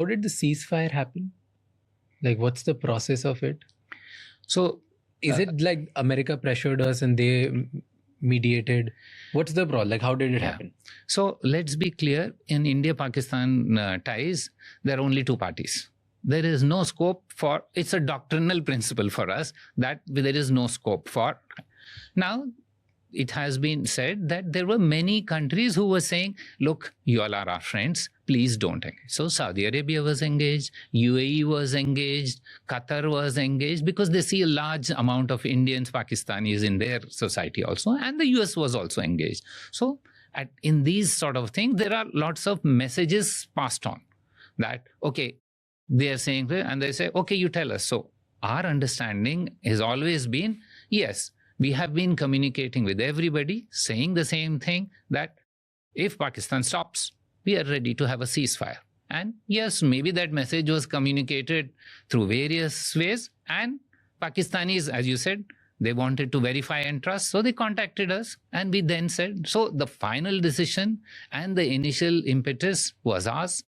How did the ceasefire happen? Like, what's the process of it? So, is it like America pressured us and they mediated? What's the problem? Like, how did it happen? So, let's be clear. In India-Pakistan ties, there are only two parties. There is no scope for, it's a doctrinal principle for us that there is no scope for. Now, it has been said that there were many countries who were saying, look, you all are our friends, please don't engage. So Saudi Arabia was engaged, UAE was engaged, Qatar was engaged, because they see a large amount of Indians, Pakistanis in their society also, and the US was also engaged. So in these sort of things, there are lots of messages passed on that, okay, they are saying, and they say, okay, you tell us. So our understanding has always been, yes, we have been communicating with everybody, saying the same thing, that if Pakistan stops, we are ready to have a ceasefire. And yes, maybe that message was communicated through various ways. And Pakistanis, as you said, they wanted to verify and trust. So they contacted us. And we then said, so the final decision and the initial impetus was ours.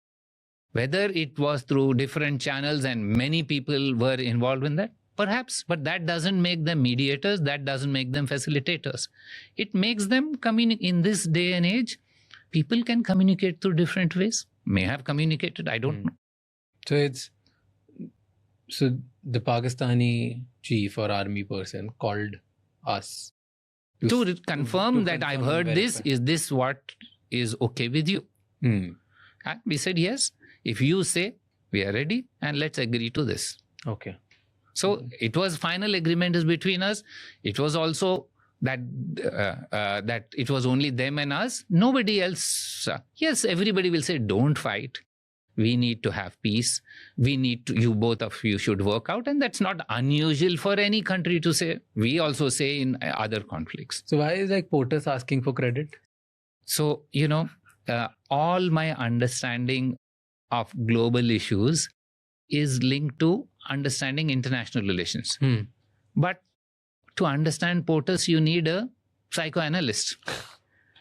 Whether it was through different channels and many people were involved in that, perhaps, but that doesn't make them mediators, that doesn't make them facilitators. It makes them in this day and age, people can communicate through different ways, may have communicated, I don't know. So the Pakistani chief or army person called us to confirm that I've heard this, is this what is okay with you? And we said, yes, if you say, we are ready and let's agree to this. Okay. So it was final agreement is between us. It was also that that it was only them and us. Nobody else. Yes, everybody will say, don't fight. We need to have peace. We need to, you both of you should work out. And that's not unusual for any country to say. We also say in other conflicts. So why is like POTUS asking for credit? So, you know, all my understanding of global issues is linked to understanding international relations. But to understand POTUS, you need a psychoanalyst.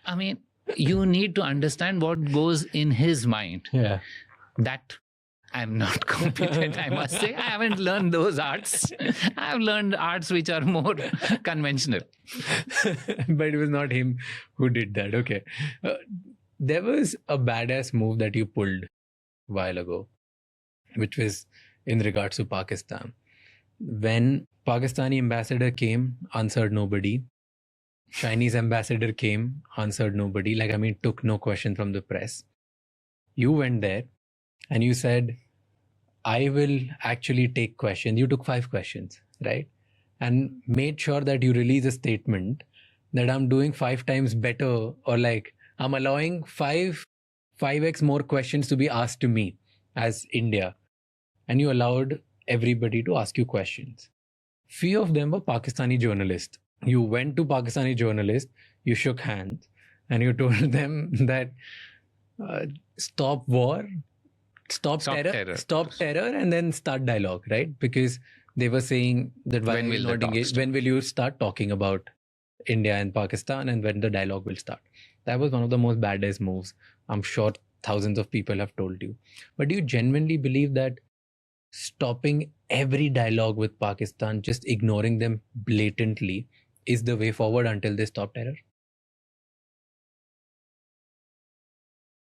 I mean, you need to understand what goes in his mind. Yeah. That I'm not competent, I must say. I haven't learned those arts. I've learned arts which are more conventional. But it was not him who did that. Okay. There was a badass move that you pulled a while ago, which was in regards to Pakistan. When Pakistani ambassador came, answered nobody. Chinese ambassador came, answered nobody. Like, I mean, took no question from the press. You went there and you said, I will actually take questions. You took 5 questions, right? And made sure that you release a statement that I'm doing 5 times better, or like I'm allowing 5x more questions to be asked to me as India. And you allowed everybody to ask you questions. Few of them were Pakistani journalists. You went to Pakistani journalists, you shook hands, and you told them that stop war, stop terror, and then start dialogue, right? Because they were saying that when will you start talking about India and Pakistan, and when the dialogue will start. That was one of the most badass moves. I'm sure thousands of people have told you. But do you genuinely believe that stopping every dialogue with Pakistan, just ignoring them blatantly, is the way forward until they stop terror?